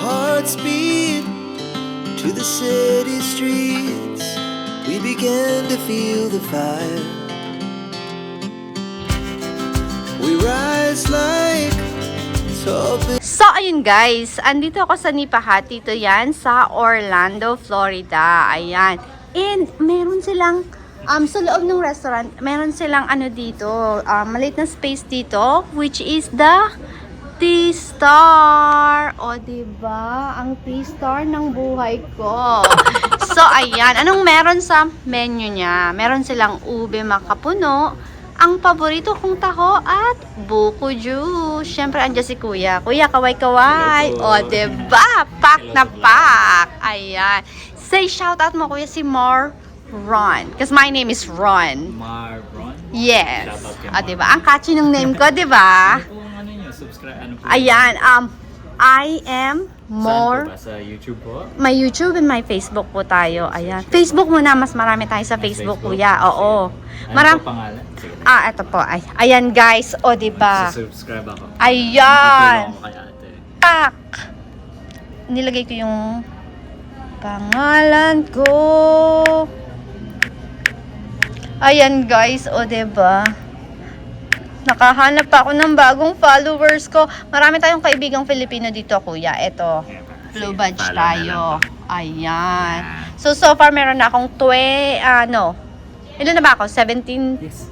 hearts beat to the city streets. We began to feel the fire. We rise like tall So, ayun guys, andito ako sa Nipahati. Ito yan sa Orlando, Florida. Ayan. And meron silang, sa loob ng restaurant, meron silang ano dito, maliit na space dito, which is the T-Star. O, diba? Ang T-Star ng buhay ko. So, ayan. Anong meron sa menu niya? Meron silang ube makapuno, ang paborito kong taho at buko juice. Siyempre, andyan si Kuya. Kuya, kaway-kaway. O, diba? Pack na pack. Ayan. Say shoutout mo, Kuya, si Mar Ron. Because my name is Ron. Mar Ron? Yes. Shoutout kay O, Mar. diba? Ang catchy ng name ko, diba? Ano po ang ano nyo? Subscribe? Ano po? Ayan. I am more... Saan po ba? Sa YouTube po? May YouTube and may Facebook po tayo. Ayan. Facebook muna. Mas marami tayo sa Facebook, Kuya. Oo. Ano po pangalan? Sige. Ito po. Ayan, guys. O, diba? Subscribe ako. Ayan. Matulong ako kay ate. Tak! Nilagay ko yung pangalan ko. Ayan, guys. O, diba? Nakahanap pa ako ng bagong followers ko. Marami tayong kaibigang Filipino dito, Kuya. Ito. Blue badge Follow na lang tayo. po. Ayan. So far, meron na akong ilan na ba ako? 17? Yes.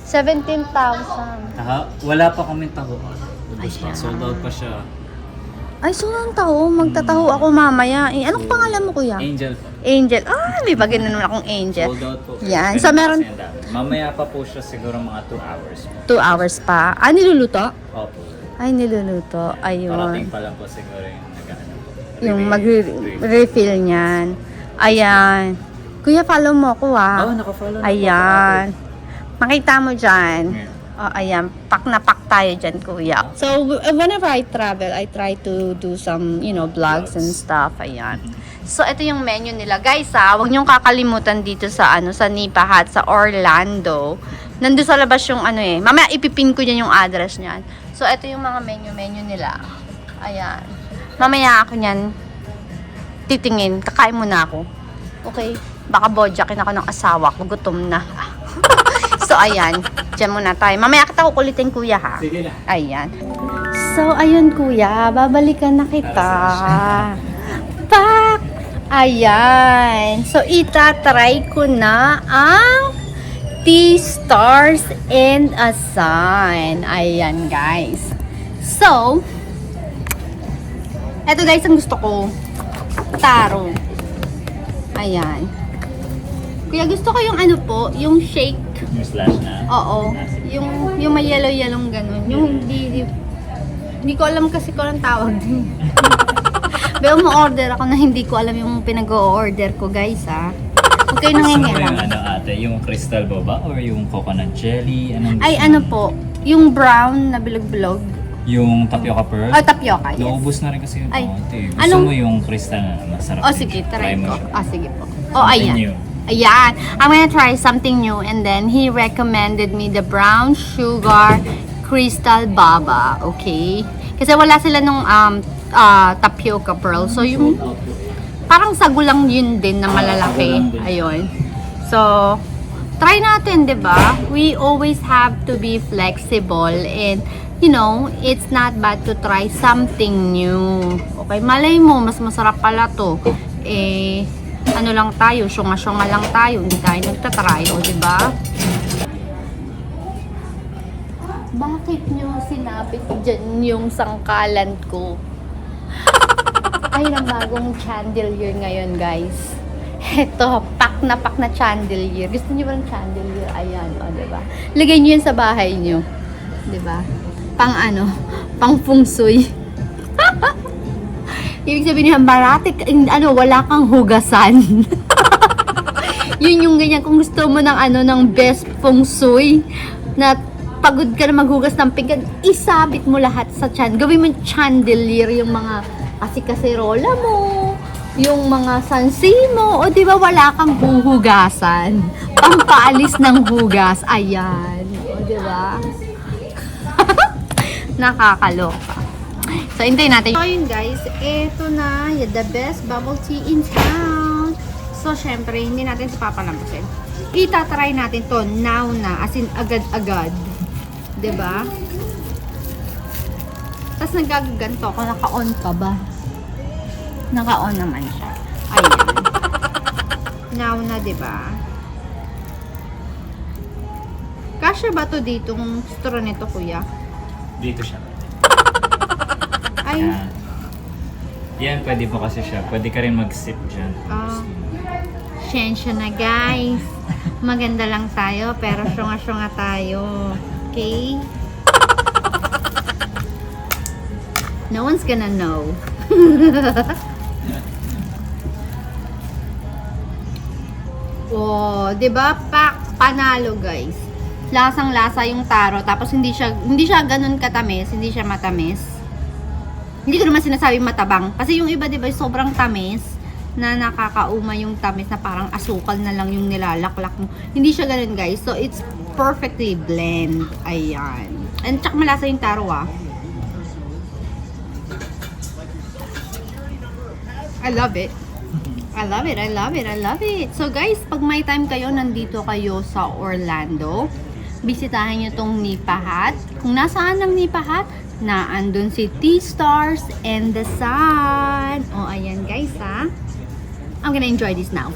17,000. Wala pa kami taho. Ubus pa. Ayan. Sold out pa siya. Ay, so nang taho. Magtataho ako mamaya. Anong pangalan mo, Kuya? Angel po. Angel. May bagay na naman akong Angel. Sold out po. Yan. Ganun So, meron kasi ang dami. Mamaya pa po siya siguro mga 2 hours po. 2 hours pa. Niluluto? Opo. Ay, niluluto. Parating Ayun. pa lang po siguro yung nag-ano po. Yung mag-refill niyan. Ayan. Kuya, follow mo ako, Oh, naka-follow na po. Ayan. Makita mo dyan. Yeah. Ayan. Pak na pak tayo dyan, Kuya. So, whenever I travel, I try to do some, vlogs and stuff. Ayan. So, ito yung menu nila. Guys, huwag niyong kakalimutan dito sa, sa Nipahat, sa Orlando. Nandun sa labas yung mamaya ipipin ko dyan yung address niyan. So, ito yung mga menu nila. Ayan. Mamaya ako niyan titingin. Kakain muna ako. Okay? Baka bodyakin ako ng asawa ko. Gutom na. So, ayan. Diyan muna tayo. Mamaya kita kukulitin, Kuya, ha? Sige na. Ayan. So, ayun, Kuya. Babalikan na kita. Pak! Ayan. So, itatry ko na ang T-Stars and a Sign. Ayan, guys. So, eto guys, ang gusto ko. Taro. Ayan. Kuya, gusto ko yung yung shake. Yung slash na? Oo. Yung may yellow-yellow ganun. Yung hindi ko alam kasi kung anong tawag din. Pero mo-order ako na hindi ko alam yung pinag-o-order ko, guys, ha. Huwag kayo Gusto mo nangingialam. yung ate? Yung crystal boba or yung coconut jelly? Anong Ay, gusto mo? po. Yung brown na bilog-bilog. Yung tapioca pearl? Tapioca, yes. Naubos na rin kasi yung Ay, ate. Gusto anong- mo yung crystal na masarap? Oh, din sige, siya. try mo ko. siya. Sige po. Something Ayan. new. Ayan. I'm gonna try something new. And then, he recommended me the brown sugar crystal baba. Okay? Kasi wala sila nung tapioca pearl. So, yung parang sagulang yun din na malalaki. sagulang din. Ayun. So, try natin, 'di ba? We always have to be flexible and it's not bad to try something new. Okay, malay mo mas masarap pala 'to. Ano lang tayo, syunga-syunga lang tayo, hindi tayo nagtatry, o 'di ba? Bakit nyo sinapit dyan yung sangkalan ko? Ay, ang bagong chandelier ngayon, guys. Eto, pak na chandelier. Gusto niyo ba ng chandelier? Ayan, o, diba? Lagay niyo yan sa bahay niyo. Diba? Pang feng shui. Ibig sabihin niya, baratik, wala kang hugasan. Yun yung ganyan, kung gusto mo ng best feng shui, na pagod ka na maghugas ng pinggan, isabit mo lahat sa chan. Gawin mo chandelier, yung mga kasi-kaserola mo, yung mga sansi mo, o di ba wala kang huhugasan. Pampaalis ng hugas. Ayan. O di ba? Nakakaloka. So, hintayin natin. So, yun guys, eto na, the best bubble tea in town. So, syempre, hindi natin ito papalampasin. Itatry natin to now na, as in agad-agad. 'Di ba? Tapos nagaganto ako, naka-on ka ba? Naka-on naman siya. Ayan. Now na, 'di ba? Kasya ba to ditong straw nito, kuya? Dito siya. Ay, Yan, pwede po kasi siya. Pwede ka rin mag-sip dyan. Siyensya na guys. Maganda lang tayo, pero syunga-syunga tayo. Okay? No one's gonna know. Oh, 'di ba? Panalo, guys. Lasang-lasa yung taro, tapos hindi siya ganun katamis, hindi siya matamis. Hindi ko naman sinasabing matabang, kasi yung iba 'di ba, sobrang tamis na nakakauma yung tamis na parang asukal na lang yung nilalaklak mo. Hindi siya ganun, guys. So it's perfectly blend. Ayan. And tsaka malasa yung taro, ah. I love it. I love it, I love it, I love it. So guys, pag may time kayo, nandito kayo sa Orlando, bisitahin nyo tong Nipa Hut. Kung nasaan ang Nipa Hut, naandun si T-Stars and the Sun. O, ayan guys, ha. I'm gonna enjoy this now.